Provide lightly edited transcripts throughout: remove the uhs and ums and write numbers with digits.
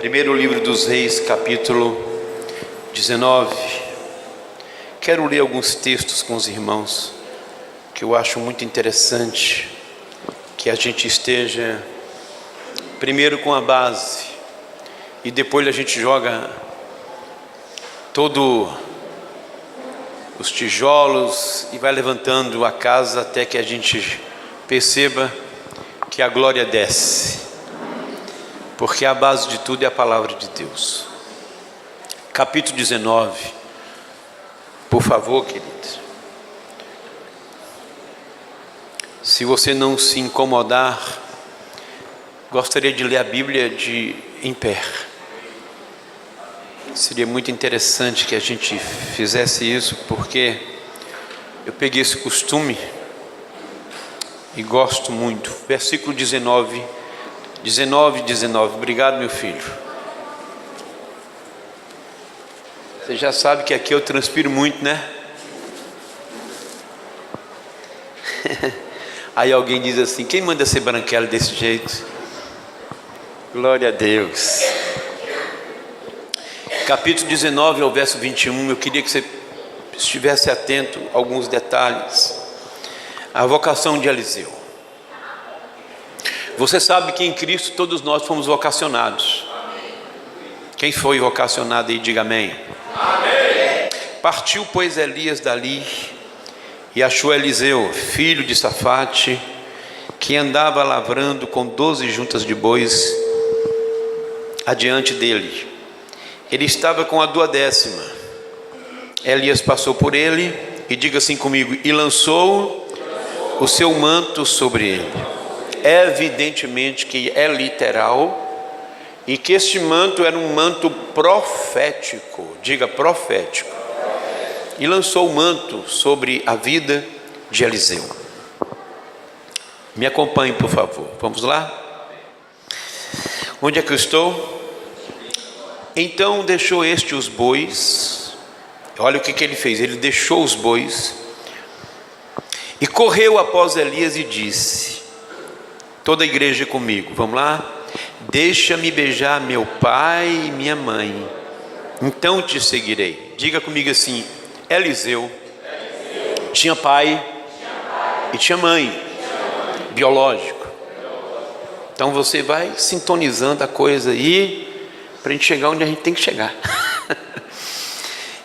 Primeiro livro dos Reis, capítulo 19. Quero ler alguns textos com os irmãos, que eu acho muito interessante, que a gente esteja primeiro com a base, e depois a gente joga todos os tijolos e vai levantando a casa até que a gente perceba que a glória desce. Porque a base de tudo é a palavra de Deus. Capítulo 19. Por favor, queridos. Se você não se incomodar, gostaria de ler a Bíblia em pé. Seria muito interessante que a gente fizesse isso, porque eu peguei esse costume e gosto muito. Versículo 19. 19. Obrigado, meu filho. Você já sabe que aqui eu transpiro muito, né? Aí alguém diz assim: quem manda ser branquelo desse jeito? Glória a Deus. Capítulo 19 ao verso 21. Eu queria que você estivesse atento a alguns detalhes. A vocação de Eliseu. Você sabe que em Cristo todos nós fomos vocacionados. Quem foi vocacionado aí, diga amém. Amém. Partiu, pois, Elias dali e achou Eliseu, filho de Safate, que andava lavrando com 12 juntas de bois adiante dele. Ele estava com a 12ª. Elias passou por ele e diga assim comigo: e lançou o seu manto sobre ele. Evidentemente que é literal, e que este manto era um manto profético, diga profético, e lançou o manto sobre a vida de Eliseu. Me acompanhe, por favor, vamos lá? Onde é que eu estou? Então deixou este os bois. Olha o que ele fez, ele deixou os bois e correu após Elias e disse: toda a igreja comigo, vamos lá? Deixa-me beijar meu pai e minha mãe, então te seguirei. Diga comigo assim: Eliseu tinha pai e tinha mãe biológico. Então você vai sintonizando a coisa aí, para a gente chegar onde a gente tem que chegar.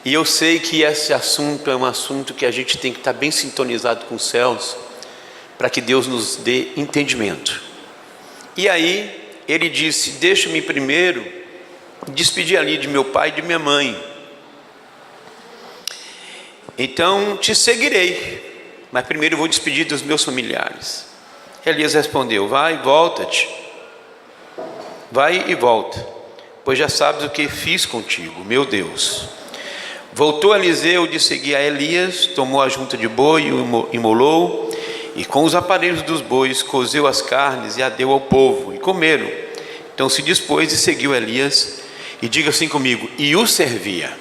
E eu sei que esse assunto é um assunto que a gente tem que estar bem sintonizado com os céus, para que Deus nos dê entendimento. E aí ele disse: deixa-me primeiro despedir ali de meu pai e de minha mãe, então te seguirei, mas primeiro eu vou despedir dos meus familiares. Elias respondeu: vai e volta-te, vai e volta, pois já sabes o que fiz contigo, meu Deus. Voltou Eliseu de seguir a Elias, tomou a junta de boi e o imolou, e com os aparelhos dos bois cozeu as carnes e a deu ao povo, e comeram. Então se dispôs e seguiu Elias, e diga assim comigo: e o servia.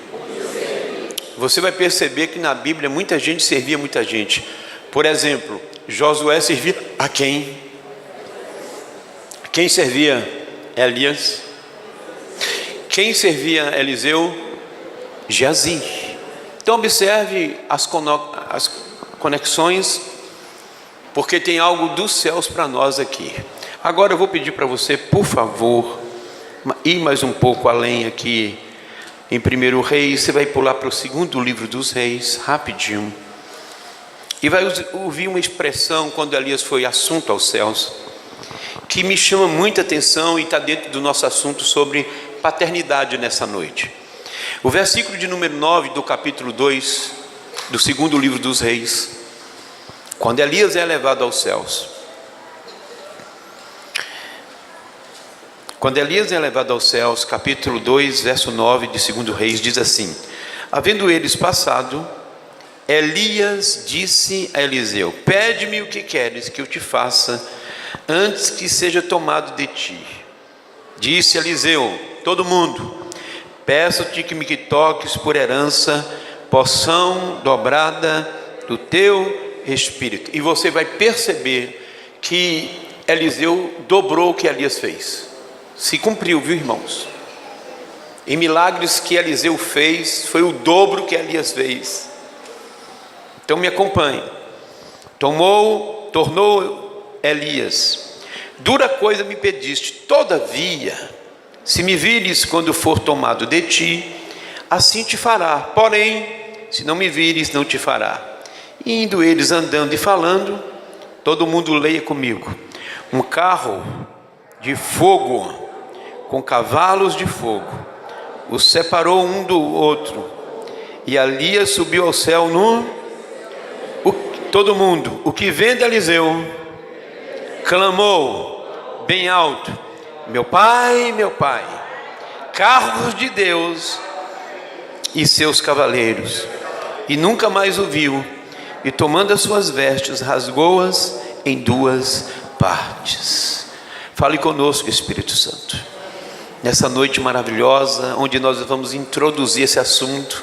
Você vai perceber que na Bíblia muita gente servia muita gente. Por exemplo, Josué servia a quem? Quem servia Elias? Quem servia Eliseu? Geazi. Então observe as conexões, porque tem algo dos céus para nós aqui. Agora eu vou pedir para você, por favor, ir mais um pouco além aqui em 1 Reis. Você vai pular para o 2º livro dos Reis, rapidinho, e vai ouvir uma expressão quando Elias foi assunto aos céus, que me chama muita atenção e está dentro do nosso assunto sobre paternidade nessa noite. O versículo de número 9 do capítulo 2 do 2º livro dos Reis, quando Elias é levado aos céus. Quando Elias é levado aos céus, capítulo 2, verso 9 de 2 Reis, diz assim: havendo eles passado, Elias disse a Eliseu: pede-me o que queres que eu te faça, antes que seja tomado de ti. Disse Eliseu: todo mundo, peço-te que me toques por herança, porção dobrada do teu espírito. E você vai perceber que Eliseu dobrou o que Elias fez. Se cumpriu, viu, irmãos? em milagres que Eliseu fez, foi o dobro que Elias fez. Então me acompanhe. Tornou Elias: dura coisa me pediste, todavia, se me vires quando for tomado de ti, assim te fará. Porém, se não me vires, não te fará. E indo eles andando e falando, todo mundo leia comigo: um carro de fogo com cavalos de fogo os separou um do outro, e Elias subiu ao céu todo mundo, o que vendo Eliseu, clamou bem alto: meu pai, carros de Deus e seus cavaleiros. E nunca mais o viu, e tomando as suas vestes, rasgou-as em duas partes. Fale conosco, Espírito Santo, nessa noite maravilhosa, onde nós vamos introduzir esse assunto.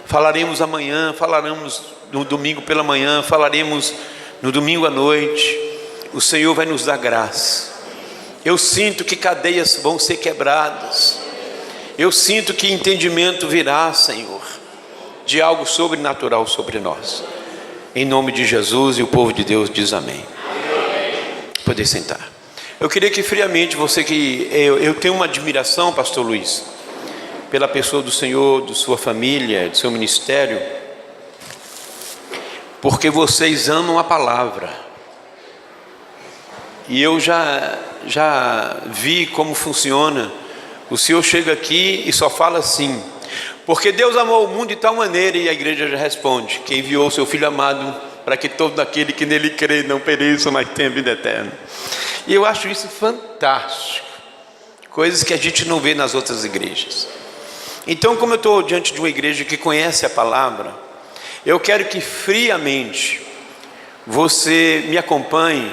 Falaremos amanhã, falaremos no domingo pela manhã, falaremos no domingo à noite. O Senhor vai nos dar graça. Eu sinto que cadeias vão ser quebradas. Eu sinto que entendimento virá, Senhor, de algo sobrenatural sobre nós. Em nome de Jesus, e o povo de Deus diz amém. Poder sentar. Eu queria que friamente você que... Eu tenho uma admiração, pastor Luiz, pela pessoa do Senhor, de sua família, do seu ministério, porque vocês amam a palavra. E eu já vi como funciona. O Senhor chega aqui e só fala assim: porque Deus amou o mundo de tal maneira, e a igreja já responde: que enviou o seu Filho amado, para que todo aquele que nele crê não pereça, mas tenha vida eterna. E eu acho isso fantástico, coisas que a gente não vê nas outras igrejas. Então, como eu estou diante de uma igreja que conhece a palavra, eu quero que friamente você me acompanhe,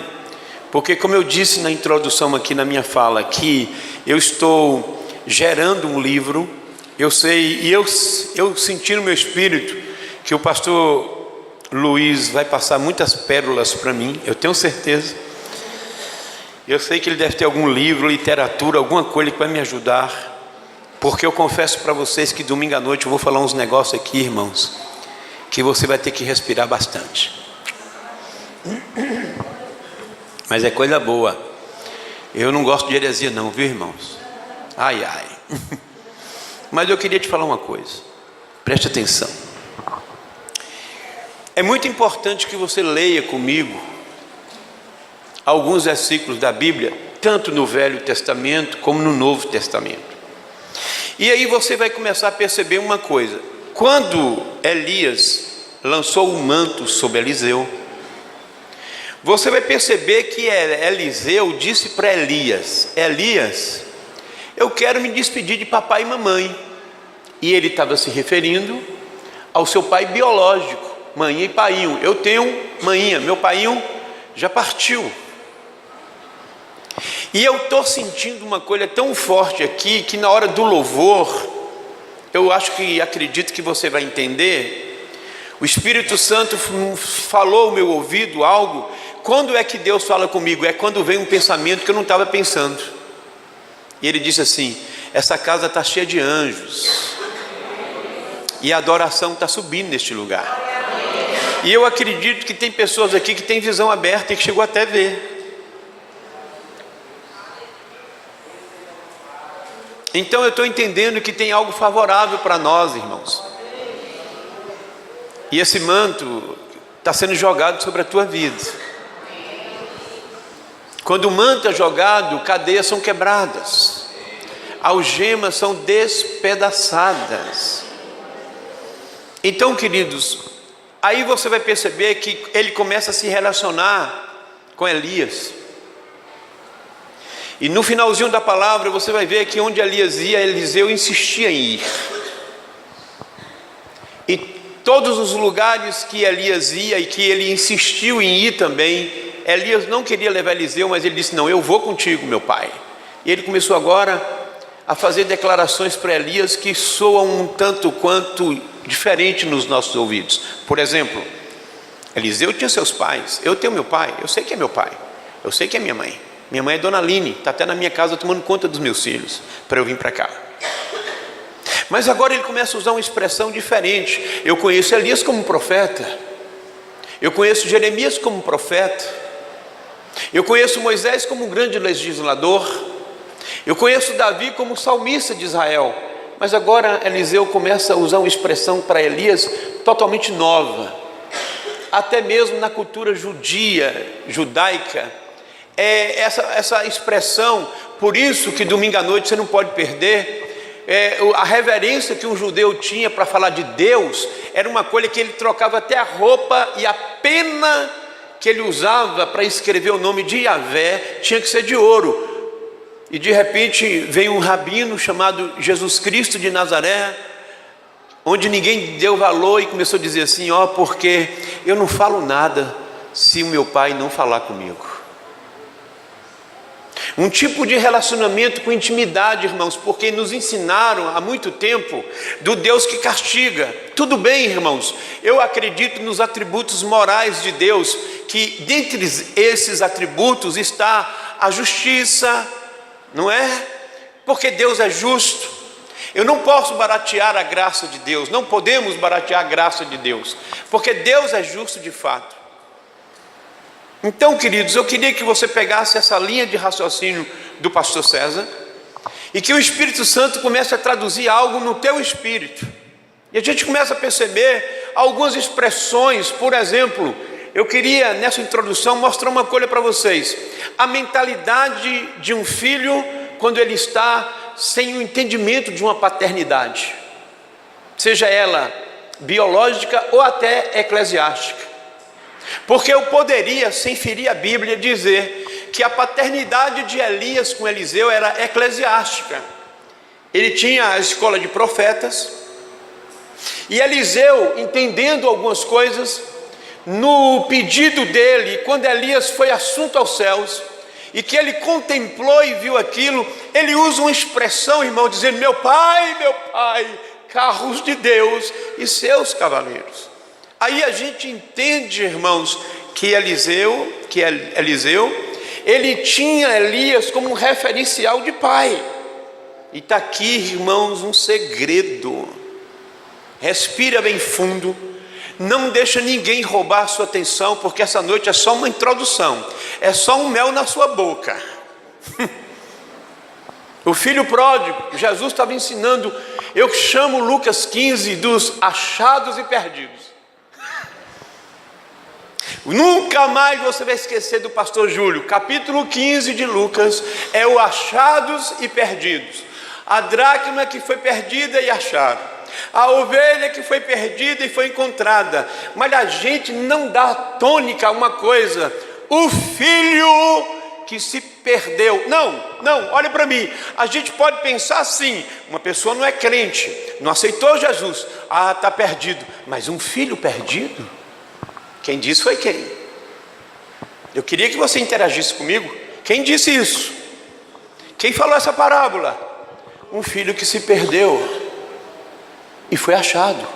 porque, como eu disse na introdução aqui na minha fala, que eu estou gerando um livro. Eu sei, e eu senti no meu espírito que o pastor Luiz vai passar muitas pérolas para mim, eu tenho certeza. Eu sei que ele deve ter algum livro, literatura, alguma coisa que vai me ajudar, porque eu confesso para vocês que domingo à noite eu vou falar uns negócios aqui, irmãos, que você vai ter que respirar bastante. Mas é coisa boa. Eu não gosto de heresia não, viu, irmãos? Ai, ai. Mas eu queria te falar uma coisa, preste atenção. É muito importante que você leia comigo alguns versículos da Bíblia, tanto no Velho Testamento como no Novo Testamento. E aí você vai começar a perceber uma coisa: quando Elias lançou o manto sobre Eliseu, você vai perceber que Eliseu disse para Elias: Elias, eu quero me despedir de papai e mamãe. E ele estava se referindo ao seu pai biológico, mãe e paiinho. Eu tenho maninha, meu paiinho já partiu. E eu estou sentindo uma coisa tão forte aqui, que na hora do louvor, eu acredito que você vai entender. O Espírito Santo falou ao meu ouvido algo. Quando é que Deus fala comigo? É quando vem um pensamento que eu não estava pensando. E ele disse assim: essa casa está cheia de anjos, e a adoração está subindo neste lugar. E eu acredito que tem pessoas aqui que têm visão aberta e que chegou até a ver. Então eu estou entendendo que tem algo favorável para nós, irmãos. E esse manto está sendo jogado sobre a tua vida. Quando o manto é jogado, cadeias são quebradas, algemas são despedaçadas. Então, queridos, aí você vai perceber que ele começa a se relacionar com Elias. E no finalzinho da palavra você vai ver que onde Elias ia, Eliseu insistia em ir. E todos os lugares que Elias ia e que ele insistiu em ir também, Elias não queria levar Eliseu, mas ele disse: não, eu vou contigo, meu pai. E ele começou agora a fazer declarações para Elias que soam um tanto quanto diferente nos nossos ouvidos. Por exemplo, Eliseu tinha seus pais, eu tenho meu pai, eu sei que é meu pai, eu sei que é minha mãe. Minha mãe é Dona Aline, está até na minha casa tomando conta dos meus filhos, para eu vir para cá. Mas agora ele começa a usar uma expressão diferente. Eu conheço Elias como profeta, eu conheço Jeremias como profeta, eu conheço Moisés como um grande legislador, eu conheço Davi como salmista de Israel. Mas agora Eliseu começa a usar uma expressão para Elias totalmente nova, até mesmo na cultura judaica. Essa expressão, por isso que domingo à noite você não pode perder, a reverência que um judeu tinha para falar de Deus, era uma coisa que ele trocava até a roupa, e a pena que ele usava para escrever o nome de Yahvé tinha que ser de ouro. E de repente vem um rabino chamado Jesus Cristo de Nazaré, onde ninguém deu valor, e começou a dizer assim: porque eu não falo nada se o meu pai não falar comigo. Um tipo de relacionamento com intimidade, irmãos, porque nos ensinaram há muito tempo do Deus que castiga. Tudo bem, irmãos, eu acredito nos atributos morais de Deus, que dentre esses atributos está a justiça, não é? Porque Deus é justo. Eu não posso baratear a graça de Deus, não podemos baratear a graça de Deus, porque Deus é justo de fato. Então, queridos, eu queria que você pegasse essa linha de raciocínio do pastor César e que o Espírito Santo comece a traduzir algo no teu espírito, e a gente começa a perceber algumas expressões. Por exemplo, eu queria nessa introdução mostrar uma coisa para vocês: a mentalidade de um filho quando ele está sem o entendimento de uma paternidade, seja ela biológica ou até eclesiástica. Porque eu poderia, sem ferir a Bíblia, dizer que a paternidade de Elias com Eliseu era eclesiástica. Ele tinha a escola de profetas, e Eliseu, entendendo algumas coisas, no pedido dele, quando Elias foi assunto aos céus, e que ele contemplou e viu aquilo, ele usa uma expressão, irmão, dizendo: meu pai, carros de Deus e seus cavaleiros. Aí a gente entende, irmãos, que Eliseu, ele tinha Elias como um referencial de pai. E está aqui, irmãos, um segredo. Respira bem fundo, não deixa ninguém roubar a sua atenção, porque essa noite é só uma introdução, é só um mel na sua boca. O filho pródigo, Jesus estava ensinando, eu chamo Lucas 15 dos achados e perdidos. Nunca mais você vai esquecer do pastor Júlio. Capítulo 15 de Lucas é o achados e perdidos. A dracma que foi perdida e acharam, a ovelha que foi perdida e foi encontrada. Mas a gente não dá tônica a uma coisa: o filho que se perdeu. Não, olha para mim. A gente pode pensar assim: uma pessoa não é crente, não aceitou Jesus, está perdido. Mas um filho perdido? Quem disse foi quem? Eu queria que você interagisse comigo. Quem disse isso? Quem falou essa parábola? Um filho que se perdeu e foi achado.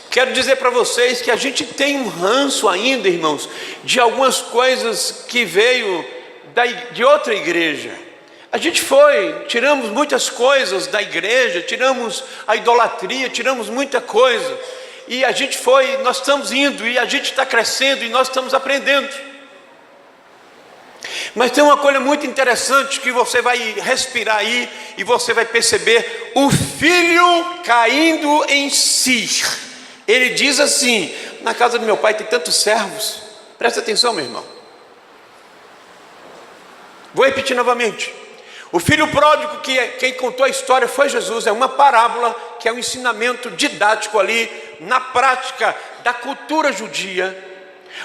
Quero dizer para vocês que a gente tem um ranço ainda, irmãos, de algumas coisas que veio de outra igreja. A gente tiramos muitas coisas da igreja, tiramos a idolatria, tiramos muita coisa, e nós estamos indo, e a gente está crescendo, e nós estamos aprendendo. Mas tem uma coisa muito interessante que você vai respirar aí, e você vai perceber o filho caindo em si. Ele diz assim: na casa do meu pai tem tantos servos. Presta atenção, meu irmão. Vou repetir novamente. O filho pródigo, quem contou a história foi Jesus. É uma parábola que é um ensinamento didático ali, na prática da cultura judia.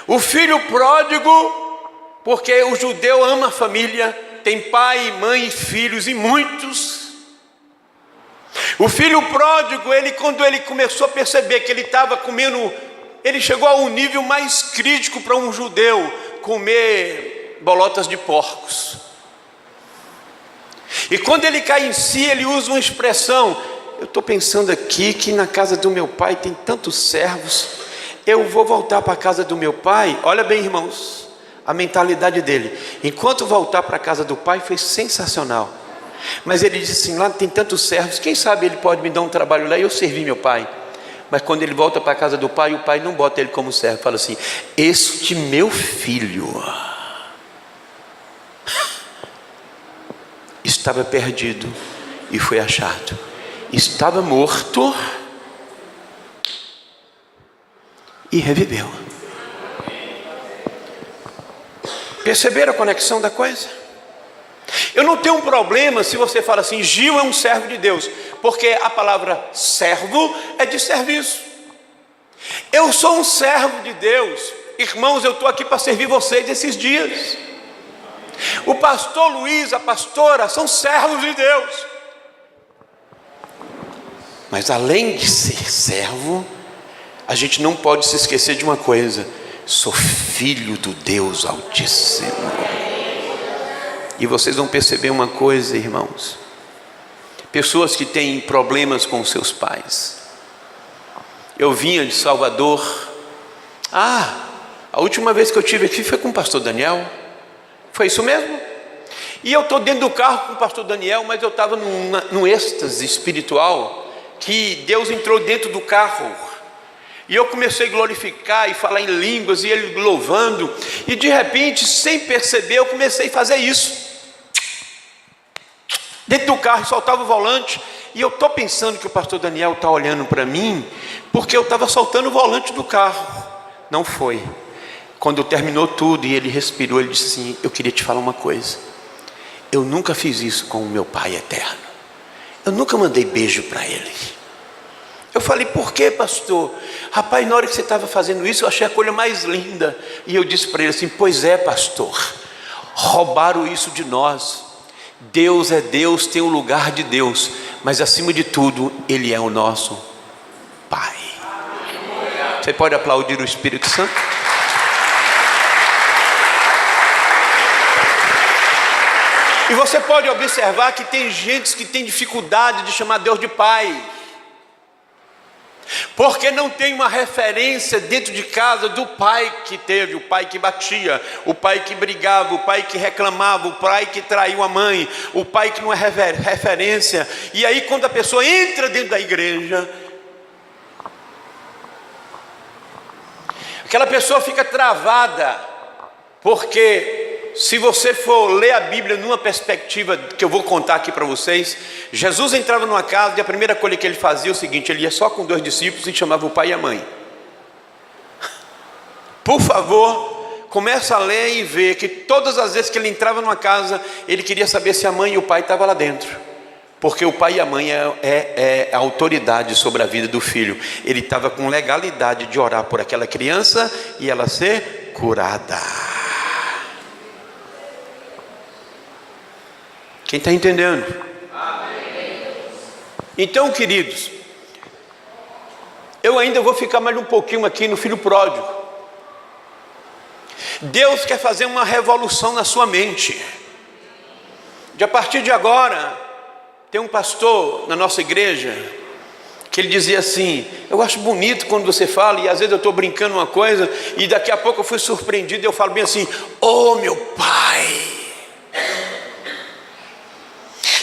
O filho pródigo, porque o judeu ama a família, tem pai, mãe e filhos, e muitos. O filho pródigo, quando ele começou a perceber que ele estava comendo, ele chegou a um nível mais crítico para um judeu comer bolotas de porcos. E quando ele cai em si, ele usa uma expressão: eu estou pensando aqui que na casa do meu pai tem tantos servos, eu vou voltar para a casa do meu pai. Olha bem, irmãos, a mentalidade dele: enquanto voltar para a casa do pai foi sensacional, Mas ele disse assim, lá tem tantos servos, quem sabe ele pode me dar um trabalho lá e eu servir meu pai. Mas quando ele volta para a casa do pai, o pai não bota ele como servo, fala assim, este meu filho estava perdido e foi achado, estava morto e reviveu. Perceberam a conexão da coisa? Eu não tenho um problema se você fala assim, Gil é um servo de Deus, porque a palavra servo é de serviço. Eu sou um servo de Deus, irmãos, eu estou aqui para servir vocês esses dias. O pastor Luiz, a pastora, são servos de Deus. Mas além de ser servo, a gente não pode se esquecer de uma coisa: sou filho do Deus Altíssimo. E vocês vão perceber uma coisa, irmãos, pessoas que têm problemas com seus pais. Eu vinha de Salvador, a última vez que eu estive aqui foi com o pastor Daniel, foi isso mesmo? E eu estou dentro do carro com o pastor Daniel, mas eu estava num êxtase espiritual, que Deus entrou dentro do carro, e eu comecei a glorificar e falar em línguas, e ele louvando, e de repente, sem perceber, eu comecei a fazer isso, dentro do carro, soltava o volante, e eu estou pensando que o pastor Daniel está olhando para mim, porque eu estava soltando o volante do carro. Não foi. Quando terminou tudo, e ele respirou, ele disse assim, eu queria te falar uma coisa, eu nunca fiz isso com o meu pai eterno, eu nunca mandei beijo para ele. Eu falei, por que, pastor? Rapaz, na hora que você estava fazendo isso, eu achei a coisa mais linda. E eu disse para ele assim, pois é, pastor, roubaram isso de nós. Deus é Deus, tem um lugar de Deus, mas acima de tudo, Ele é o nosso Pai. Você pode aplaudir o Espírito Santo? E você pode observar que tem gente que tem dificuldade de chamar Deus de Pai, porque não tem uma referência dentro de casa do pai que teve, o pai que batia, o pai que brigava, o pai que reclamava, o pai que traiu a mãe, o pai que não é referência. E aí quando a pessoa entra dentro da igreja, aquela pessoa fica travada, porque se você for ler a Bíblia numa perspectiva que eu vou contar aqui para vocês, Jesus entrava numa casa e a primeira coisa que ele fazia é o seguinte, ele ia só com 2 discípulos e chamava o pai e a mãe. Por favor, começa a ler e ver que todas as vezes que ele entrava numa casa, ele queria saber se a mãe e o pai estavam lá dentro, porque o pai e a mãe é a autoridade sobre a vida do filho. Ele estava com legalidade de orar por aquela criança e ela ser curada. Quem está entendendo? Então, queridos, eu ainda vou ficar mais um pouquinho aqui no filho pródigo. Deus quer fazer uma revolução na sua mente. A partir de agora, tem um pastor na nossa igreja que ele dizia assim, eu acho bonito quando você fala, e às vezes eu estou brincando uma coisa, e daqui a pouco eu fui surpreendido, e eu falo bem assim, oh meu pai.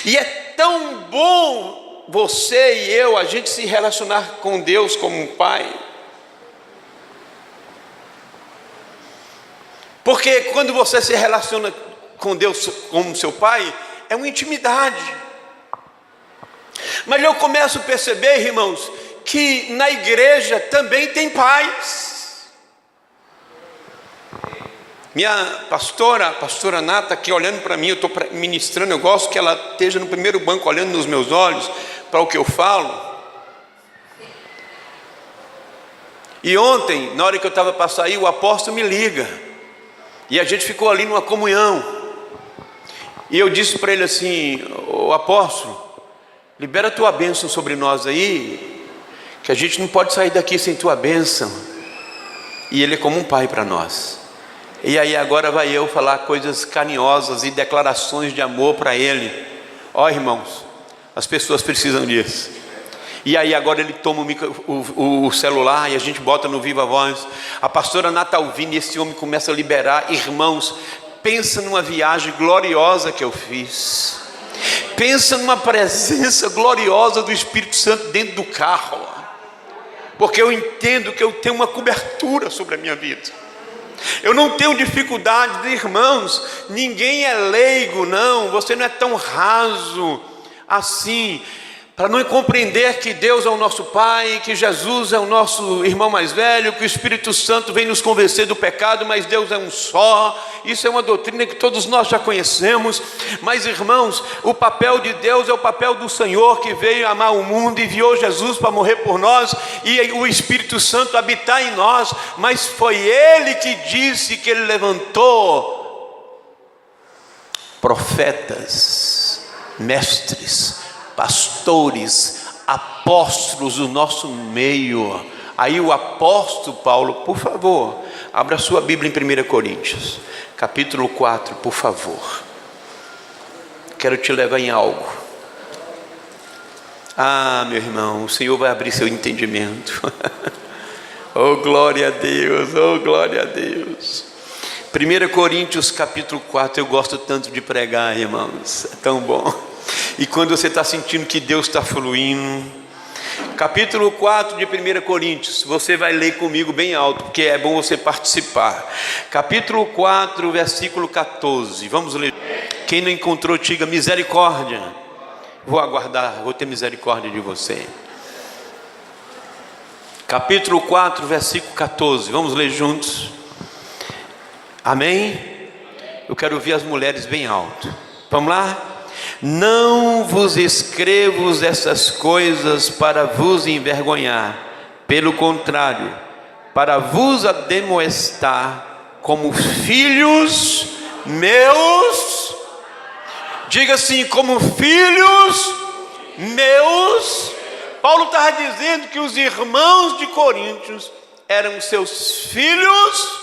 E é tão bom você e eu, a gente se relacionar com Deus como um pai. Porque quando você se relaciona com Deus como seu pai, é uma intimidade. Mas eu começo a perceber, irmãos, que na igreja também tem pais. Minha pastora, a pastora Nata, aqui olhando para mim, eu estou ministrando, eu gosto que ela esteja no primeiro banco olhando nos meus olhos para o que eu falo. E ontem, na hora que eu estava para sair, o apóstolo me liga, e a gente ficou ali numa comunhão, e eu disse para ele assim, ô apóstolo, libera a tua bênção sobre nós aí, que a gente não pode sair daqui sem tua bênção. E ele é como um pai para nós. E aí agora vai eu falar coisas carinhosas e declarações de amor para ele. Ó irmãos, as pessoas precisam disso. E aí agora ele toma o celular e a gente bota no Viva Voz. A pastora Natalvini, esse homem começa a liberar. Irmãos, pensa numa viagem gloriosa que eu fiz. Pensa numa presença gloriosa do Espírito Santo dentro do carro, porque eu entendo que eu tenho uma cobertura sobre a minha vida. Eu não tenho dificuldade, irmãos, ninguém é leigo, não, você não é tão raso assim, para não compreender que Deus é o nosso Pai, que Jesus é o nosso irmão mais velho, que o Espírito Santo vem nos convencer do pecado, mas Deus é um só. Isso é uma doutrina que todos nós já conhecemos. Mas, irmãos, o papel de Deus é o papel do Senhor, que veio amar o mundo, enviou Jesus para morrer por nós, e o Espírito Santo habitar em nós. Mas foi Ele que disse que Ele levantou profetas, mestres, pastores, apóstolos do nosso meio. Aí o apóstolo Paulo, por favor, abra sua Bíblia em 1 Coríntios, capítulo 4, por favor. Quero te levar em algo. Meu irmão, o Senhor vai abrir seu entendimento. Oh, glória a Deus, oh, glória a Deus. 1 Coríntios, capítulo 4, eu gosto tanto de pregar, irmãos, é tão bom. E quando você está sentindo que Deus está fluindo, capítulo 4 de 1 Coríntios, você vai ler comigo bem alto, porque é bom você participar. Capítulo 4, versículo 14, vamos ler. Quem não encontrou, diga misericórdia. Vou aguardar, vou ter misericórdia de você. Capítulo 4, versículo 14, vamos ler juntos. Amém? Eu quero ouvir as mulheres bem alto. Vamos lá? Não vos escrevo essas coisas para vos envergonhar, pelo contrário, para vos admoestar como filhos meus. Diga assim, como filhos meus. Paulo estava dizendo que os irmãos de Coríntios eram seus filhos.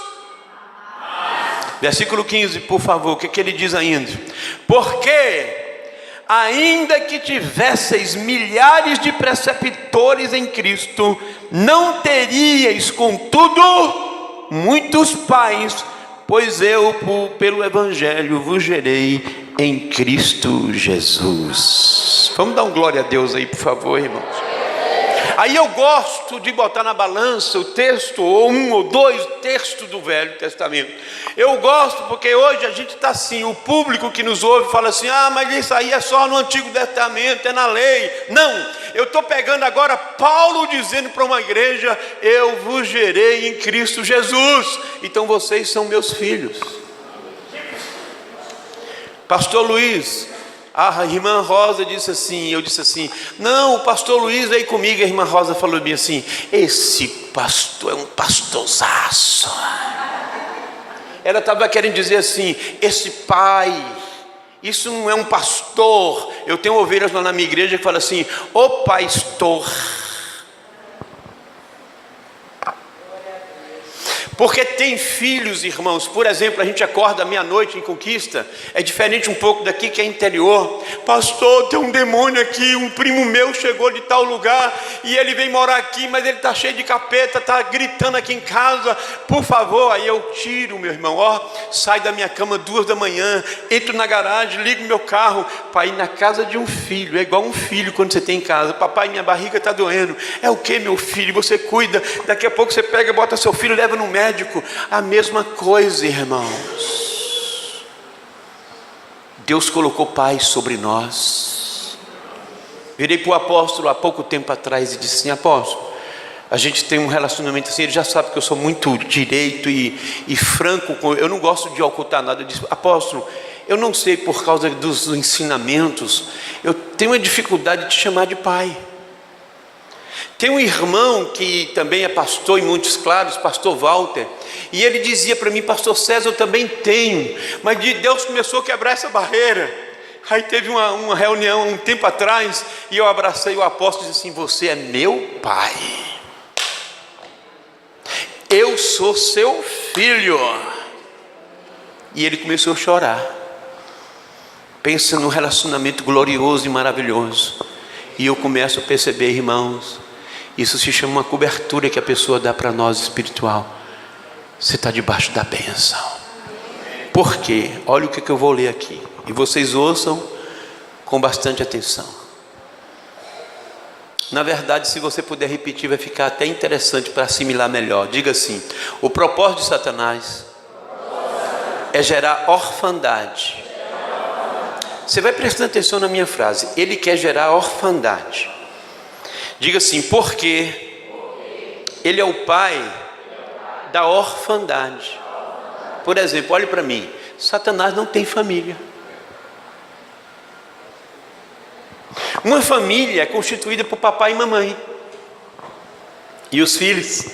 Versículo 15, por favor, o que ele diz ainda? Porque ainda que tivesseis milhares de preceptores em Cristo, não teríeis, contudo, muitos pais, pois eu, pelo Evangelho, vos gerei em Cristo Jesus. Vamos dar um glória a Deus aí, por favor, irmãos. Aí eu gosto de botar na balança o texto, ou um ou dois textos do Velho Testamento. Eu gosto porque hoje a gente está assim, o público que nos ouve fala assim, mas isso aí é só no Antigo Testamento, é na lei. Não, eu estou pegando agora Paulo dizendo para uma igreja, eu vos gerei em Cristo Jesus, então vocês são meus filhos. Pastor Luiz, a irmã Rosa disse assim, eu disse assim, não, o pastor Luiz veio comigo, a irmã Rosa falou bem assim, esse pastor é um pastorzaço. Ela estava querendo dizer assim, esse pai, isso não é um pastor. Eu tenho ovelhas lá na minha igreja que falam assim, ô pastor. Porque tem filhos, irmãos, por exemplo, a gente acorda meia-noite em Conquista, é diferente um pouco daqui que é interior. Pastor, tem um demônio aqui, um primo meu chegou de tal lugar, e ele vem morar aqui, mas ele está cheio de capeta, está gritando aqui em casa, por favor. Aí eu tiro, meu irmão, saio da minha cama 2 da manhã, entro na garagem, ligo meu carro, para ir na casa de um filho. É igual um filho quando você tem em casa, papai, minha barriga está doendo. É o que, meu filho? Você cuida, daqui a pouco você pega, bota seu filho, leva no médico. A mesma coisa, irmãos. Deus colocou paz sobre nós. Virei para o apóstolo há pouco tempo atrás e disse assim, apóstolo, a gente tem um relacionamento assim, ele já sabe que eu sou muito direito e franco, eu não gosto de ocultar nada. Eu disse, apóstolo, eu não sei, por causa dos ensinamentos, eu tenho uma dificuldade de te chamar de pai. Tem um irmão que também é pastor em Montes Claros, pastor Walter, e ele dizia para mim, pastor César, eu também tenho, mas Deus começou a quebrar essa barreira. Aí teve uma reunião um tempo atrás, e eu abracei o apóstolo e disse assim, você é meu pai, eu sou seu filho. E ele começou a chorar. Pensa num relacionamento glorioso e maravilhoso. E eu começo a perceber, irmãos, isso se chama uma cobertura que a pessoa dá para nós espiritual. Você está debaixo da bênção. Por quê? Olha o que eu vou ler aqui. E vocês ouçam com bastante atenção. Na verdade, se você puder repetir, vai ficar até interessante para assimilar melhor. Diga assim: o propósito de Satanás é gerar orfandade. Você vai prestando atenção na minha frase. Ele quer gerar orfandade. Diga assim: porque ele é o pai da orfandade. Por exemplo, olhe para mim. Satanás não tem família. Uma família é constituída por papai e mamãe e os filhos.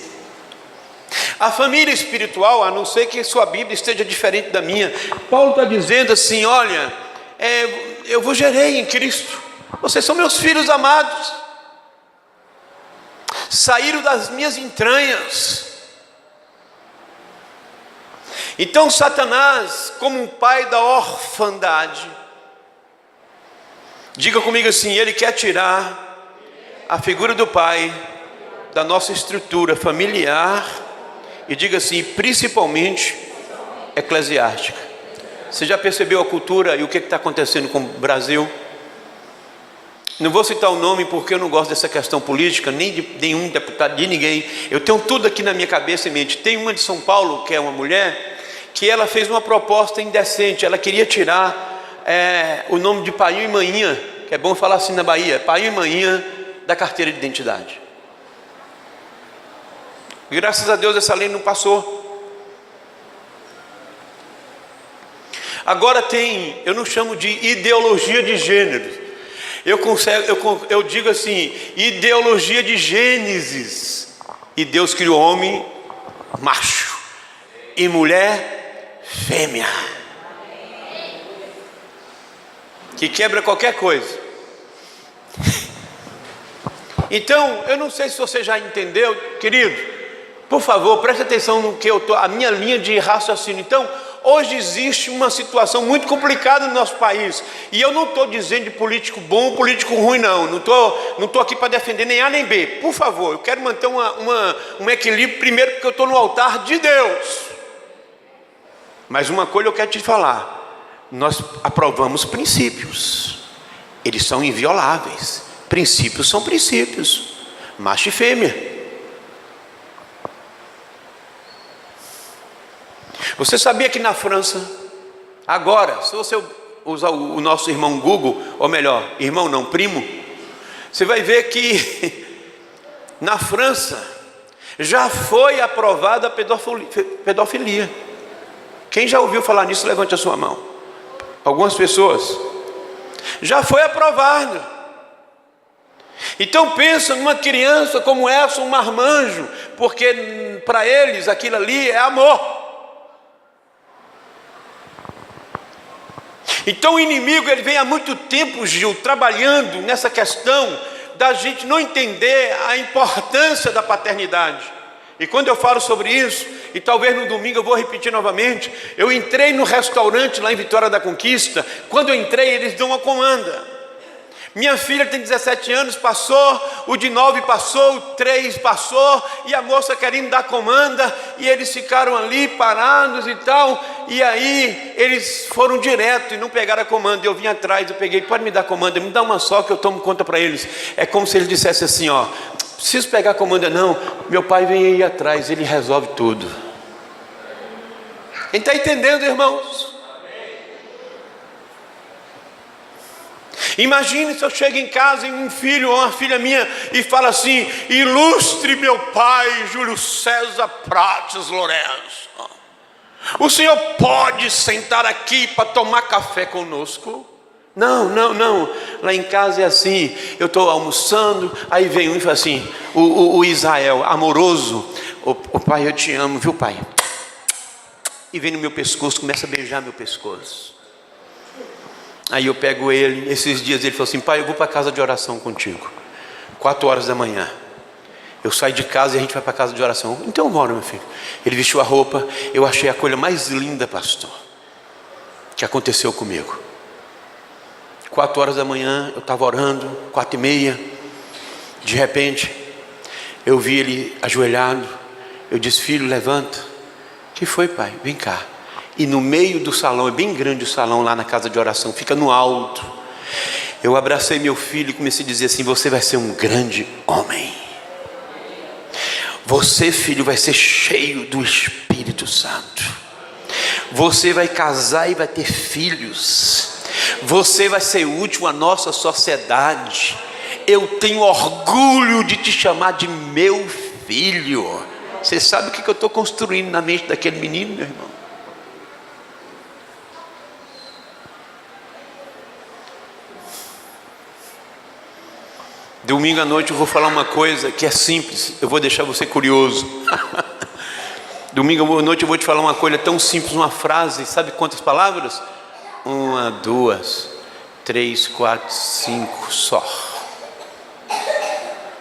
A família espiritual, a não ser que sua Bíblia esteja diferente da minha, Paulo está dizendo assim: olha, eu vos gerei em Cristo, vocês são meus filhos amados, saíram das minhas entranhas. Então Satanás, como um pai da orfandade, diga comigo assim, ele quer tirar a figura do pai da nossa estrutura familiar e diga assim, principalmente eclesiástica. Você já percebeu a cultura e o que está acontecendo com o Brasil? Não vou citar o nome porque eu não gosto dessa questão política, nem de nenhum deputado, de ninguém. Eu tenho tudo aqui na minha cabeça e mente. Tem uma de São Paulo, que é uma mulher, que ela fez uma proposta indecente. Ela queria tirar o nome de pai e manhinha, que é bom falar assim na Bahia, pai e manhinha da carteira de identidade. Graças a Deus essa lei não passou. Agora tem, eu não chamo de ideologia de gênero, eu digo assim, ideologia de Gênesis. E Deus criou homem macho e mulher fêmea, que quebra qualquer coisa. Então, eu não sei se você já entendeu, querido, por favor, preste atenção no que a minha linha de raciocínio. Então, hoje existe uma situação muito complicada no nosso país, e eu não estou dizendo de político bom ou político ruim, não estou aqui para defender nem A nem B, por favor, eu quero manter um equilíbrio, primeiro porque eu estou no altar de Deus. Mas uma coisa eu quero te falar, nós aprovamos princípios, eles são invioláveis, princípios são princípios, macho e fêmea. Você sabia que na França, agora, se você usar o nosso irmão Google, ou melhor, irmão não, primo, você vai ver que na França já foi aprovada a pedofilia. Quem já ouviu falar nisso, levante a sua mão. Algumas pessoas. Já foi aprovado. Então pensa numa criança como essa, um marmanjo, porque para eles aquilo ali é amor. Então o inimigo, ele vem há muito tempo, Gil, trabalhando nessa questão da gente não entender a importância da paternidade. E quando eu falo sobre isso, e talvez no domingo eu vou repetir novamente, eu entrei no restaurante lá em Vitória da Conquista. Quando eu entrei, eles dão uma comanda. Minha filha tem 17 anos, passou, o de 9 passou, o 3 passou, e a moça querendo dar comanda, e eles ficaram ali parados e tal, e aí eles foram direto e não pegaram a comanda. Eu vim atrás, eu peguei, pode me dar comanda, me dá uma só que eu tomo conta para eles. É como se eles dissessem assim, ó, preciso pegar a comanda não, meu pai vem aí atrás, ele resolve tudo. Quem está entendendo, irmãos? Imagine se eu chego em casa e um filho ou uma filha minha e fala assim, ilustre meu pai Júlio César Prates Lourenço, o senhor pode sentar aqui para tomar café conosco? Não, lá em casa é assim, eu estou almoçando, aí vem um e fala assim, o Israel, amoroso, o pai, eu te amo, viu pai? E vem no meu pescoço, começa a beijar meu pescoço. Aí eu pego ele, esses dias ele falou assim, pai, eu vou para a casa de oração contigo, 4 horas da manhã. Eu saio de casa e a gente vai para a casa de oração. Então bora, meu filho. Ele vestiu a roupa, eu achei a coisa mais linda, pastor, que aconteceu comigo. 4 horas da manhã, eu estava orando, 4h30, de repente, eu vi ele ajoelhado, eu disse, filho, levanta. Que foi, pai? Vem cá. E no meio do salão, é bem grande o salão lá na casa de oração, fica no alto. eu abracei meu filho e comecei a dizer assim: você vai ser um grande homem. Você, filho, vai ser cheio do Espírito Santo. Você vai casar e vai ter filhos. Você vai ser útil à nossa sociedade. Eu tenho orgulho de te chamar de meu filho. Você sabe o que eu estou construindo na mente daquele menino, meu irmão? Domingo à noite eu vou falar uma coisa que é simples, eu vou deixar você curioso. Domingo à noite eu vou te falar uma coisa tão simples, uma frase, sabe quantas palavras? 1, 2, 3, 4, 5 só.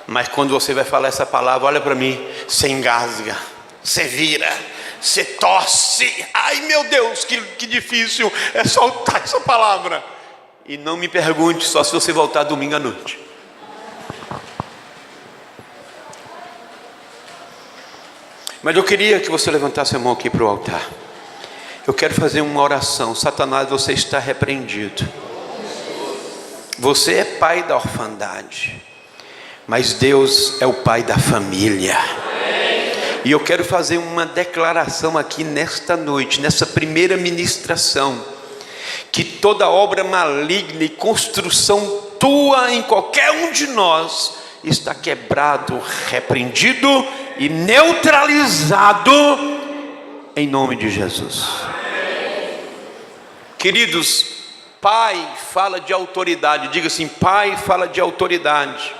Mas quando você vai falar essa palavra, olha para mim, você engasga, você vira, você tosse. Ai meu Deus, que difícil é soltar essa palavra. E não me pergunte, só se você voltar domingo à noite. Mas eu queria que você levantasse a mão aqui para o altar. Eu quero fazer uma oração. Satanás, você está repreendido. Você é pai da orfandade, mas Deus é o pai da família. E eu quero fazer uma declaração aqui nesta noite, nessa primeira ministração, que toda obra maligna e construção tua em qualquer um de nós está quebrado, repreendido e neutralizado em nome de Jesus. Queridos, pai fala de autoridade. Diga assim: pai fala de autoridade.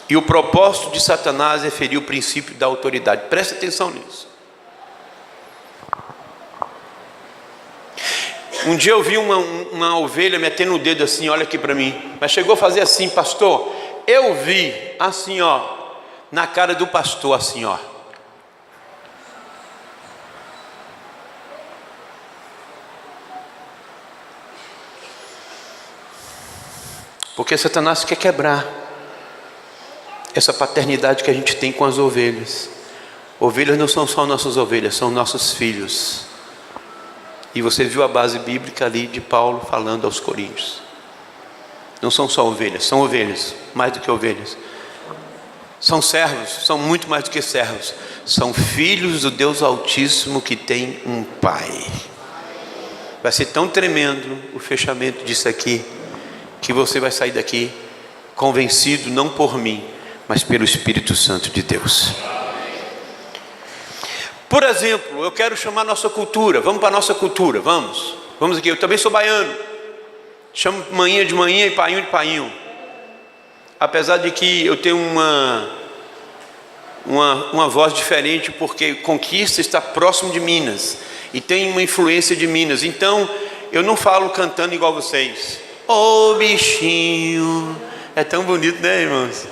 E o propósito de Satanás é ferir o princípio da autoridade. Presta atenção nisso. Um dia eu vi uma ovelha metendo o dedo assim, olha aqui para mim, mas chegou a fazer assim: pastor, eu vi assim, ó, na cara do pastor assim, ó. Porque Satanás quer quebrar essa paternidade que a gente tem com as ovelhas. Ovelhas não são só nossas ovelhas, são nossos filhos. E você viu a base bíblica ali de Paulo falando aos Coríntios. Não são só ovelhas, são ovelhas, mais do que ovelhas. São servos, são muito mais do que servos. São filhos do Deus Altíssimo que tem um pai. Vai ser tão tremendo o fechamento disso aqui, que você vai sair daqui convencido, não por mim, mas pelo Espírito Santo de Deus. Por exemplo, eu quero chamar nossa cultura. Vamos para a nossa cultura, vamos aqui. Eu também sou baiano. Chamo manhinha de manhinha e painho de painho. Apesar de que eu tenho uma voz diferente, porque Conquista está próximo de Minas e tem uma influência de Minas. Então eu não falo cantando igual vocês. Ô bichinho, é tão bonito, né, irmãos?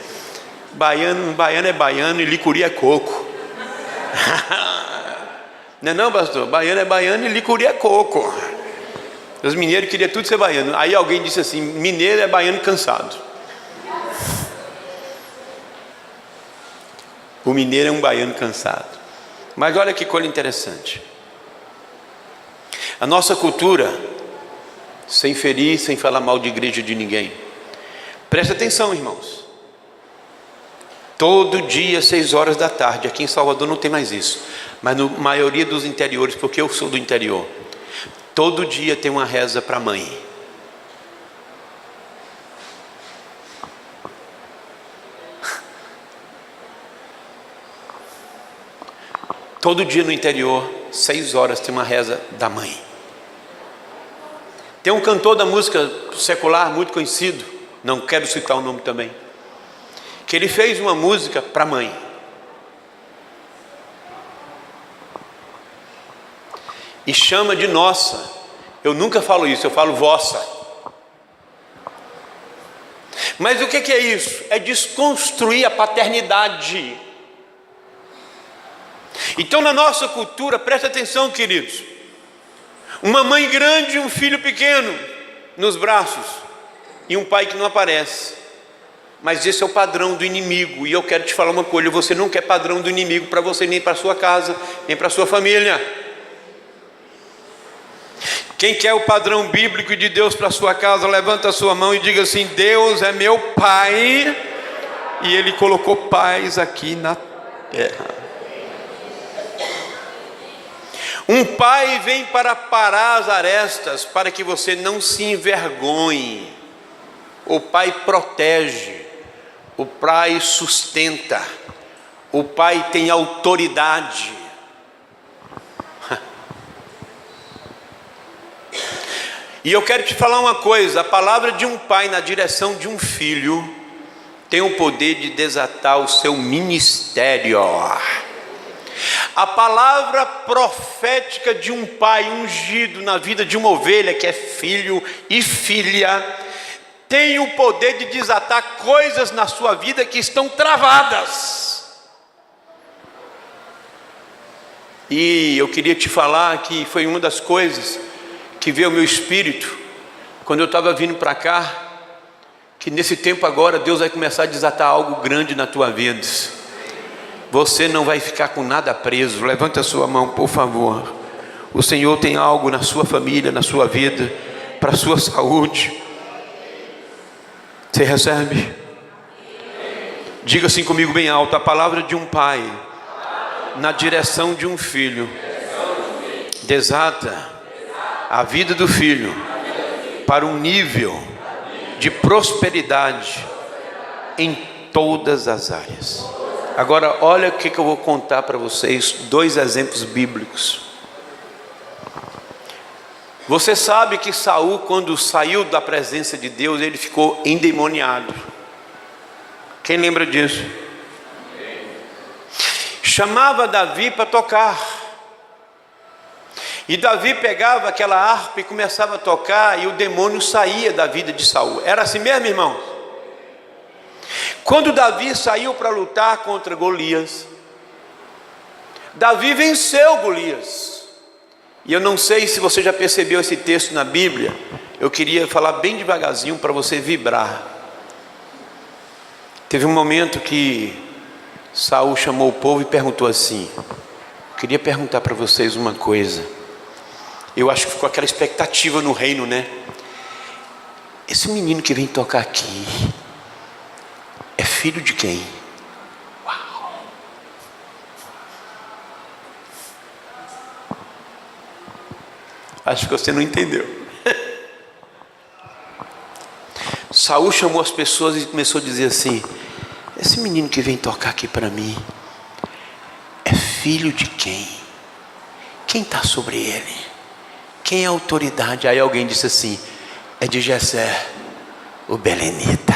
Baiano é baiano e licuri é coco. Não é não, pastor? Baiano é baiano e licuri é coco. Os mineiros queriam tudo ser baiano. Aí alguém disse assim: mineiro é baiano cansado. O mineiro é um baiano cansado. Mas olha que coisa interessante. A nossa cultura, sem ferir, sem falar mal de igreja de ninguém. Presta atenção, irmãos. Todo dia, 6 horas da tarde, aqui em Salvador não tem mais isso, mas na maioria dos interiores, porque eu sou do interior, todo dia tem uma reza para a mãe. Todo dia no interior, 6 horas, tem uma reza da mãe. Tem um cantor da música secular muito conhecido, não quero citar o nome também, que ele fez uma música para a mãe. E chama de nossa. Eu nunca falo isso, eu falo vossa. Mas o que é isso? É desconstruir a paternidade. Então na nossa cultura, presta atenção, queridos, uma mãe grande e um filho pequeno nos braços, e um pai que não aparece. Mas esse é o padrão do inimigo. E eu quero te falar uma coisa: você não quer padrão do inimigo para você, nem para sua casa, nem para sua família. Quem quer o padrão bíblico de Deus para a sua casa, levanta a sua mão e diga assim: Deus é meu Pai, e Ele colocou paz aqui na terra. Um pai vem para parar as arestas, para que você não se envergonhe. O pai protege, o pai sustenta, o pai tem autoridade. E eu quero te falar uma coisa: a palavra de um pai na direção de um filho tem o poder de desatar o seu ministério. A palavra profética de um pai ungido na vida de uma ovelha, que é filho e filha, tem o poder de desatar coisas na sua vida que estão travadas. E eu queria te falar que foi uma das coisas que veio ao meu espírito quando eu estava vindo para cá, que nesse tempo agora Deus vai começar a desatar algo grande na tua vida. Você não vai ficar com nada preso. Levanta a sua mão, por favor. O Senhor tem algo na sua família, na sua vida, para a sua saúde. Você recebe? Diga assim comigo bem alto: a palavra de um pai na direção de um filho desata a vida do filho para um nível de prosperidade em todas as áreas. Agora olha o que eu vou contar para vocês, 2 exemplos bíblicos. Você sabe que Saul, quando saiu da presença de Deus, ele ficou endemoniado. Quem lembra disso? Chamava Davi para tocar, e Davi pegava aquela harpa e começava a tocar, e o demônio saía da vida de Saul. Era assim mesmo, irmãos? Quando Davi saiu para lutar contra Golias, Davi venceu Golias. E eu não sei se você já percebeu esse texto na Bíblia. Eu queria falar bem devagarzinho para você vibrar. Teve um momento que Saul chamou o povo e perguntou assim: eu queria perguntar para vocês uma coisa. Eu acho que ficou aquela expectativa no reino, né? Esse menino que vem tocar aqui é filho de quem? Uau! Acho que você não entendeu. Saul chamou as pessoas e começou a dizer assim: esse menino que vem tocar aqui para mim é filho de quem? Quem está sobre ele? Quem é a autoridade? Aí alguém disse assim: é de Jessé, o belenita.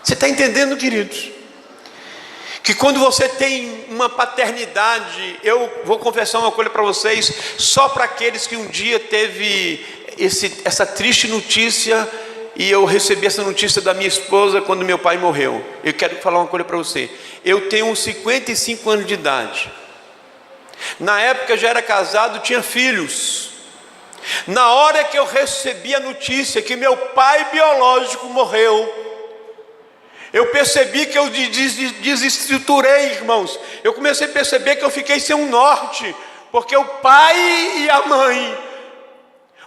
Você está entendendo, queridos? Que quando você tem uma paternidade, eu vou confessar uma coisa para vocês, só para aqueles que um dia teve essa triste notícia, e eu recebi essa notícia da minha esposa quando meu pai morreu. Eu quero falar uma coisa para você. Eu tenho uns 55 anos de idade. Na época eu já era casado, tinha filhos. Na hora que eu recebi a notícia que meu pai biológico morreu, eu percebi que eu desestruturei, irmãos. Eu comecei a perceber que eu fiquei sem um norte, porque o pai e a mãe,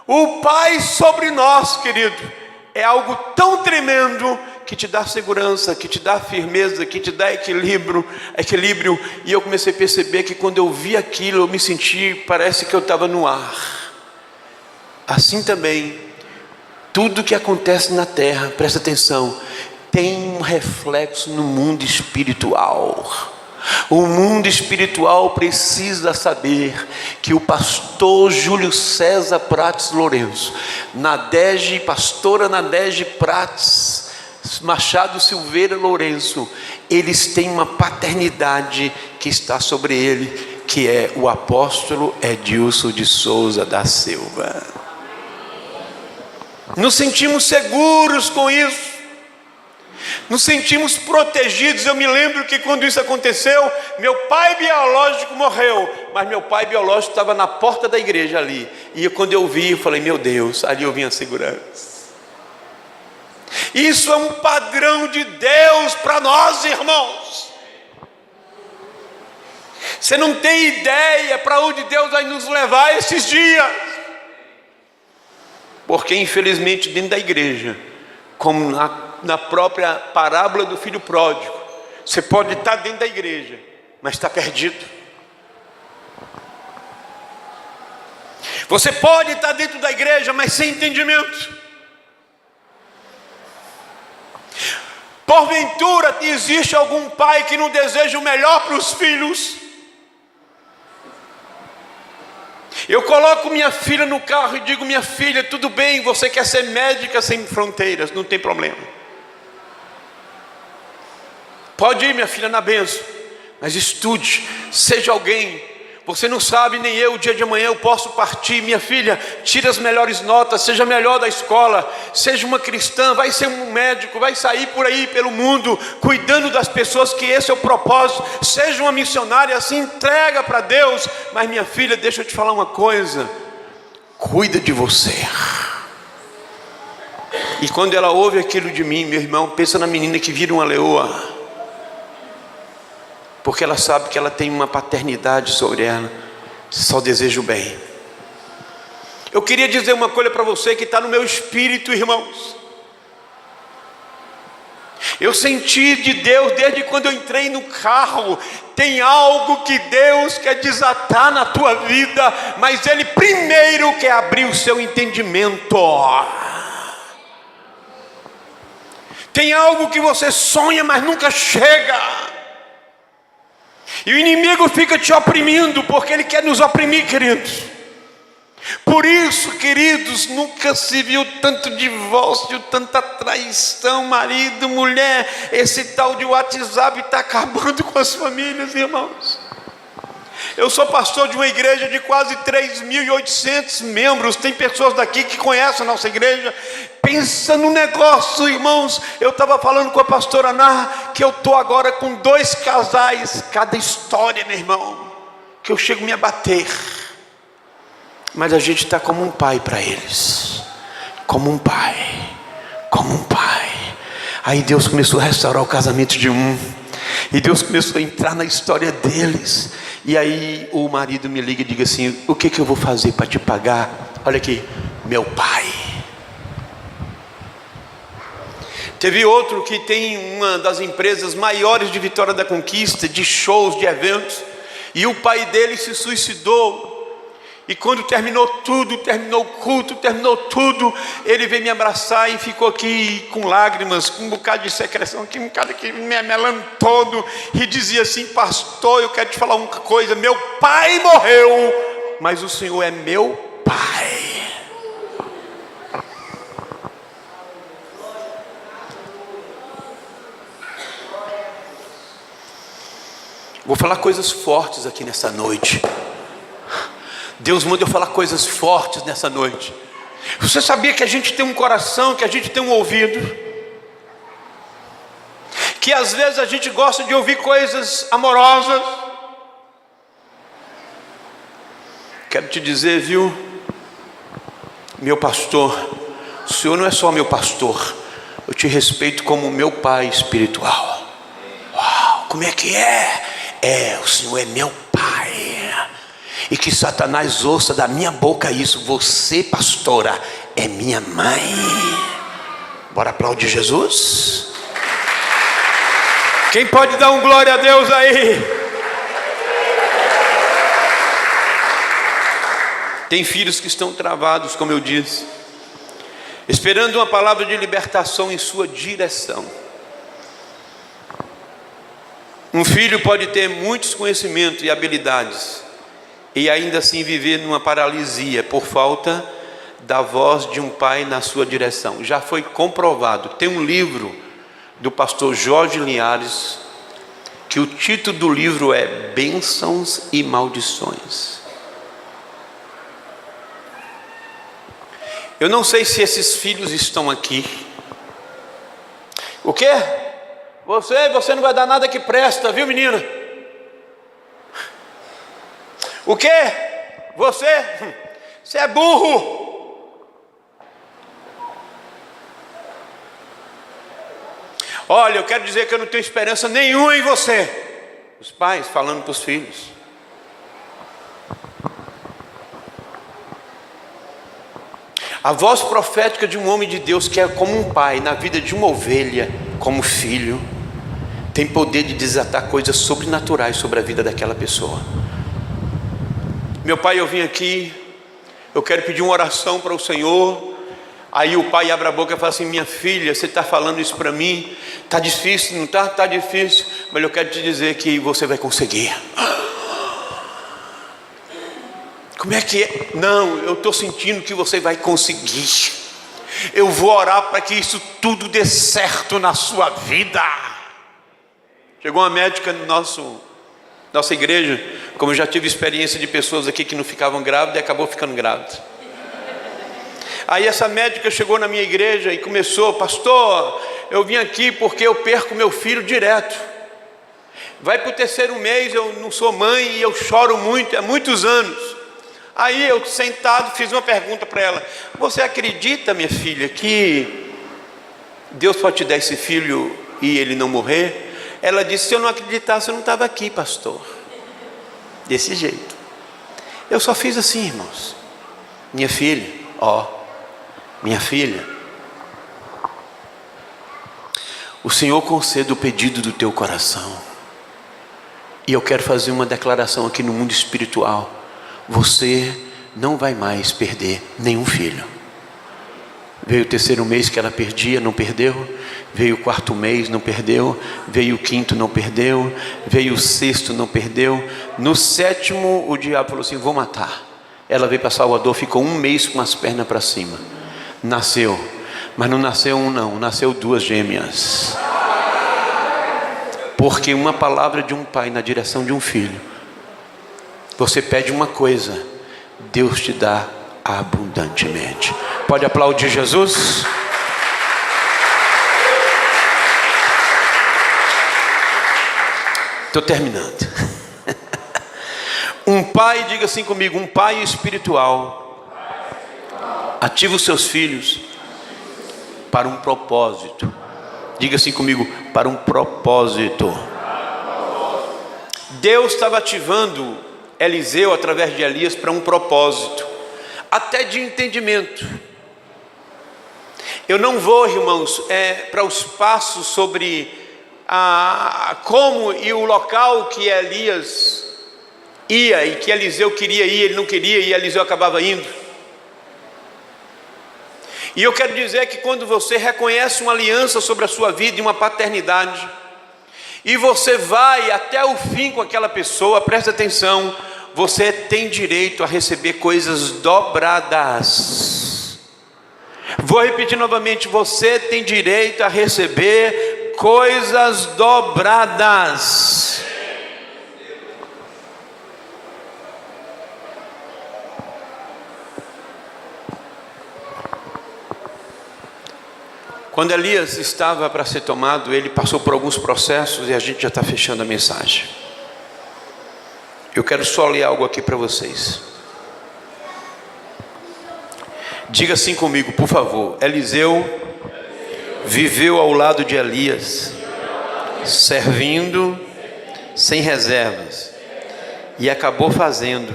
o pai sobre nós, querido, é algo tão tremendo que te dá segurança, que te dá firmeza, que te dá equilíbrio. E eu comecei a perceber que quando eu vi aquilo, eu me senti, parece que eu estava no ar. Assim também, tudo que acontece na terra, presta atenção, tem um reflexo no mundo espiritual. O mundo espiritual precisa saber que o pastor Júlio César Prates Lourenço, pastora Nadege Prates Machado Silveira Lourenço, eles têm uma paternidade que está sobre ele, que é o apóstolo Edilson de Souza da Silva. Nos sentimos seguros com isso, nos sentimos protegidos. Eu me lembro que quando isso aconteceu, meu pai biológico morreu, mas meu pai biológico estava na porta da igreja ali, e quando eu vi, eu falei: meu Deus, ali eu vim a segurança. Isso é um padrão de Deus para nós, irmãos. Você não tem ideia para onde Deus vai nos levar esses dias. Porque infelizmente dentro da igreja, como na própria parábola do filho pródigo, você pode estar dentro da igreja, mas está perdido. Você pode estar dentro da igreja, mas sem entendimento. Porventura existe algum pai que não deseja o melhor para os filhos? Eu coloco minha filha no carro e digo: minha filha, tudo bem, você quer ser médica sem fronteiras, não tem problema. Pode ir, minha filha, na bênção, mas estude, seja alguém. Você não sabe, nem eu, o dia de amanhã eu posso partir. Minha filha, tire as melhores notas, seja a melhor da escola, seja uma cristã, vai ser um médico, vai sair por aí pelo mundo, cuidando das pessoas, que esse é o propósito. Seja uma missionária, se entrega para Deus. Mas minha filha, deixa eu te falar uma coisa, cuida de você. E quando ela ouve aquilo de mim, meu irmão, pensa na menina que vira uma leoa, porque ela sabe que ela tem uma paternidade sobre ela, só deseja o bem. Eu queria dizer uma coisa para você que está no meu espírito, irmãos. Eu senti de Deus desde quando eu entrei no carro. Tem algo que Deus quer desatar na tua vida, mas Ele primeiro quer abrir o seu entendimento. Tem algo que você sonha, mas nunca chega. E o inimigo fica te oprimindo, porque ele quer nos oprimir, queridos. Por isso, queridos, nunca se viu tanto divórcio, tanta traição, marido, mulher. Esse tal de WhatsApp está acabando com as famílias, irmãos. Eu sou pastor de uma igreja de quase 3.800 membros. Tem pessoas daqui que conhecem a nossa igreja. Pensa no negócio, irmãos. Eu estava falando com a pastora Ná, que eu estou agora com 2 casais. Cada história, meu irmão, que eu chego a me abater. Mas a gente está como um pai para eles. Como um pai. Como um pai. Aí Deus começou a restaurar o casamento de um. E Deus começou a entrar na história deles. E aí o marido me liga e diz assim: o que eu vou fazer para te pagar? Olha aqui, meu pai. Teve outro que tem uma das empresas maiores de Vitória da Conquista, de shows, de eventos, e o pai dele se suicidou. E quando terminou tudo, terminou o culto, terminou tudo, ele veio me abraçar e ficou aqui com lágrimas, com um bocado de secreção, aqui, um bocado aqui, me melando todo, e dizia assim: pastor, eu quero te falar uma coisa, meu pai morreu, mas o Senhor é meu pai. Vou falar coisas fortes aqui nessa noite. Deus manda eu falar coisas fortes nessa noite. Você sabia que a gente tem um coração, que a gente tem um ouvido, que às vezes a gente gosta de ouvir coisas amorosas? Quero te dizer, viu, meu pastor, o Senhor não é só meu pastor, eu te respeito como meu pai espiritual. Uau, como é que é? O Senhor é meu pai. E que Satanás ouça da minha boca isso: você, pastora, é minha mãe. Bora aplaudir Jesus? Quem pode dar um glória a Deus aí? Tem filhos que estão travados, como eu disse, esperando uma palavra de libertação em sua direção. Um filho pode ter muitos conhecimentos e habilidades e ainda assim viver numa paralisia por falta da voz de um pai na sua direção. Já foi comprovado. Tem um livro do pastor Jorge Linhares, que o título do livro é Bênçãos e Maldições. Eu não sei se esses filhos estão aqui. O quê? Você não vai dar nada que presta, viu, menina? O quê? Você é burro. Olha, eu quero dizer que eu não tenho esperança nenhuma em você. Os pais falando para os filhos. A voz profética de um homem de Deus que é como um pai na vida de uma ovelha, como filho, tem poder de desatar coisas sobrenaturais sobre a vida daquela pessoa. Meu pai, eu vim aqui, eu quero pedir uma oração para o Senhor. Aí o pai abre a boca e fala assim: minha filha, você está falando isso para mim? Está difícil, não está? Está difícil, mas eu quero te dizer que você vai conseguir. Como é que é? Não, eu estou sentindo que você vai conseguir. Eu vou orar para que isso tudo dê certo na sua vida. Chegou uma médica no nossa igreja, como eu já tive experiência de pessoas aqui que não ficavam grávidas e acabou ficando grávida. Aí essa médica chegou na minha igreja e começou: pastor, eu vim aqui porque eu perco meu filho direto. Vai para o 3º mês, eu não sou mãe e eu choro muito, há muitos anos. Aí eu sentado fiz uma pergunta para ela: você acredita, minha filha, que Deus pode te dar esse filho e ele não morrer? Ela disse: se eu não acreditasse eu não estava aqui, pastor. Desse jeito. Eu só fiz assim, irmãos. Minha filha, minha filha, o Senhor conceda o pedido do teu coração. E eu quero fazer uma declaração aqui no mundo espiritual: você não vai mais perder nenhum filho. Veio o 3º mês que ela perdia, não perdeu. Veio o 4º mês, não perdeu. Veio o 5º, não perdeu. Veio o 6º, não perdeu. No 7º, o diabo falou assim: vou matar. Ela veio para Salvador, ficou 1 mês com as pernas para cima. Nasceu, mas não nasceu um não, nasceu 2 gêmeas. Porque uma palavra de um pai na direção de um filho, você pede uma coisa, Deus te dá abundantemente. Pode aplaudir Jesus? Estou terminando. Um pai, diga assim comigo, um pai espiritual ativa os seus filhos para um propósito. Diga assim comigo: para um propósito. Deus estava ativando Eliseu através de Elias para um propósito, até de entendimento. Eu não vou, irmãos, para os passos sobre como e o local que Elias ia e que Eliseu queria ir, ele não queria e Eliseu acabava indo. E eu quero dizer que quando você reconhece uma aliança sobre a sua vida e uma paternidade, e você vai até o fim com aquela pessoa, presta atenção, você tem direito a receber coisas dobradas. Vou repetir novamente: você tem direito a receber coisas dobradas. Quando Elias estava para ser tomado, ele passou por alguns processos e a gente já está fechando a mensagem. Eu quero só ler algo aqui para vocês. Diga assim comigo, por favor: Eliseu viveu ao lado de Elias, servindo sem reservas, e acabou fazendo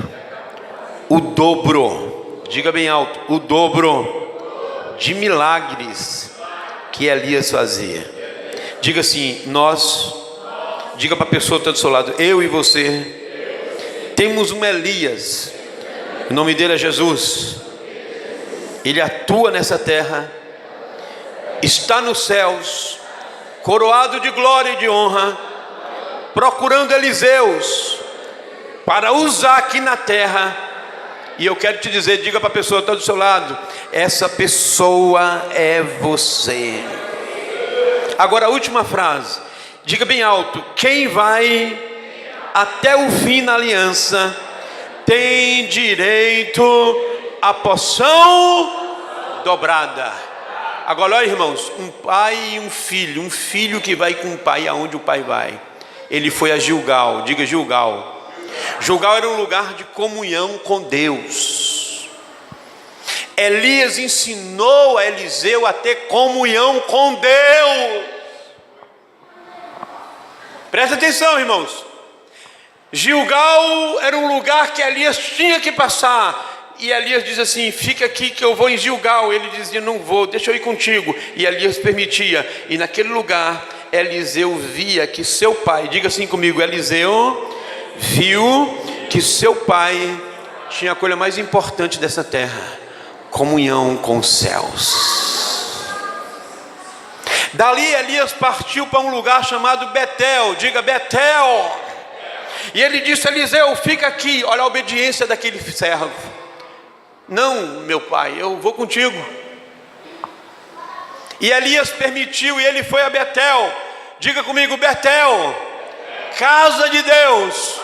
o dobro, diga bem alto, o dobro de milagres que Elias fazia. Diga assim: diga para a pessoa que está do seu lado, eu e você temos um Elias, o nome dele é Jesus. Ele atua nessa terra, está nos céus, coroado de glória e de honra, procurando Eliseus para usar aqui na terra. E eu quero te dizer, diga para a pessoa que está do seu lado, essa pessoa é você. Agora a última frase, diga bem alto: quem vai até o fim na aliança tem direito à porção dobrada. Agora olha, irmãos, um pai e um filho que vai com o pai aonde o pai vai. Ele foi a Gilgal, diga Gilgal. Gilgal era um lugar de comunhão com Deus. Elias ensinou a Eliseu a ter comunhão com Deus. Presta atenção, irmãos. Gilgal era um lugar que Elias tinha que passar. E Elias diz assim: fica aqui que eu vou em Gilgal. Ele dizia: não vou, deixa eu ir contigo. E Elias permitia. E naquele lugar Eliseu via que seu pai, diga assim comigo, Eliseu viu que seu pai tinha a coisa mais importante dessa terra: comunhão com os céus. Dali Elias partiu para um lugar chamado Betel, diga Betel. E ele disse: Eliseu, fica aqui. Olha a obediência daquele servo. Não, meu pai, eu vou contigo. E Elias permitiu, e ele foi a Betel. Diga comigo, Betel, casa de Deus.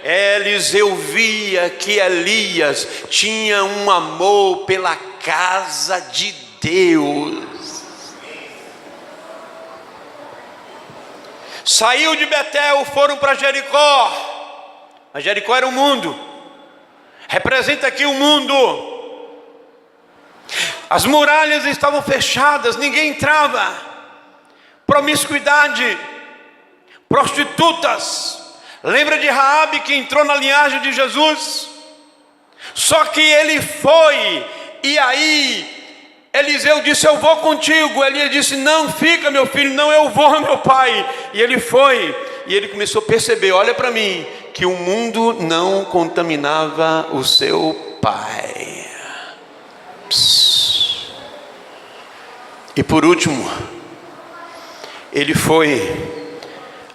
Eliseu via que Elias tinha um amor pela casa de Deus. Saiu de Betel, foram para Jericó. Mas Jericó era um mundo. Representa aqui o mundo. As muralhas estavam fechadas, ninguém entrava. Promiscuidade, prostitutas. Lembra de Raabe que entrou na linhagem de Jesus? Só que ele foi, e aí Eliseu disse: eu vou contigo. Elias disse: não, fica meu filho. Não, eu vou, meu pai. E ele foi, e ele começou a perceber, olha para mim, que o mundo não contaminava o seu pai. E por último, ele foi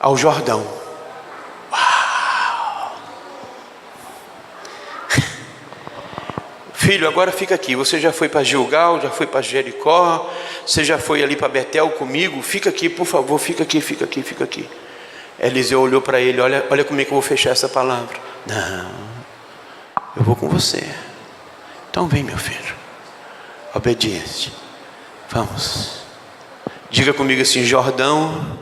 ao Jordão. Uau! Filho, agora fica aqui. Você já foi para Gilgal, já foi para Jericó, você já foi ali para Betel comigo. Fica aqui, por favor, fica aqui, fica aqui, fica aqui. Eliseu olhou para ele: olha como é que eu vou fechar essa palavra. Não, eu vou com você. Então vem, meu filho. Obediência. Vamos. Diga comigo assim: Jordão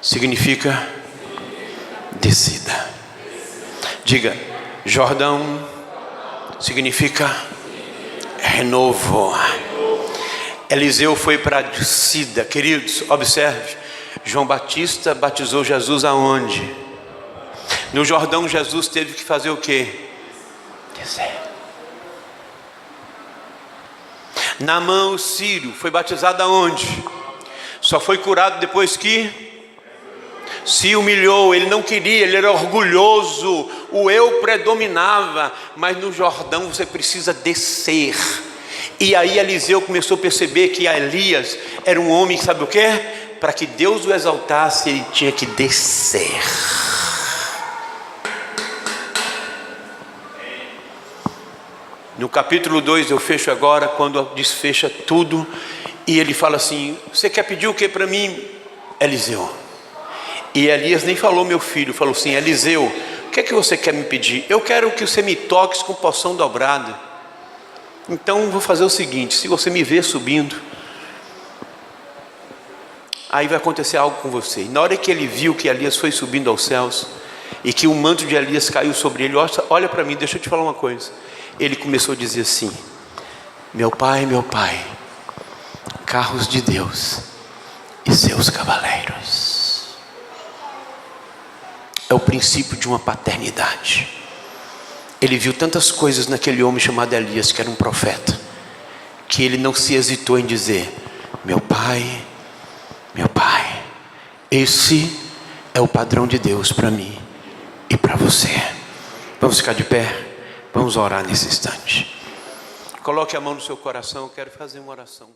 significa descida. Diga: Jordão significa renovo. Eliseu foi para a descida. Queridos, observe. João Batista batizou Jesus aonde? No Jordão. Jesus teve que fazer o quê? Descer. Naamã o sírio foi batizado aonde? Só foi curado depois que se humilhou. Ele não queria, ele era orgulhoso, o eu predominava. Mas no Jordão você precisa descer. E aí Eliseu começou a perceber que Elias era um homem, sabe o quê? Para que Deus o exaltasse, ele tinha que descer. No capítulo 2, eu fecho agora, quando desfecha tudo, e ele fala assim: você quer pedir o que para mim, Eliseu? E Elias nem falou meu filho, falou assim: Eliseu, o que é que você quer me pedir? Eu quero que você me toque com porção dobrada. Então vou fazer o seguinte: se você me ver subindo, aí vai acontecer algo com você. E na hora que ele viu que Elias foi subindo aos céus, e que o manto de Elias caiu sobre ele, olha para mim, deixa eu te falar uma coisa. Ele começou a dizer assim: meu pai, carros de Deus e seus cavaleiros. É o princípio de uma paternidade. Ele viu tantas coisas naquele homem chamado Elias, que era um profeta, que ele não se hesitou em dizer: meu pai, esse é o padrão de Deus para mim e para você. Vamos ficar de pé, vamos orar nesse instante. Coloque a mão no seu coração, eu quero fazer uma oração.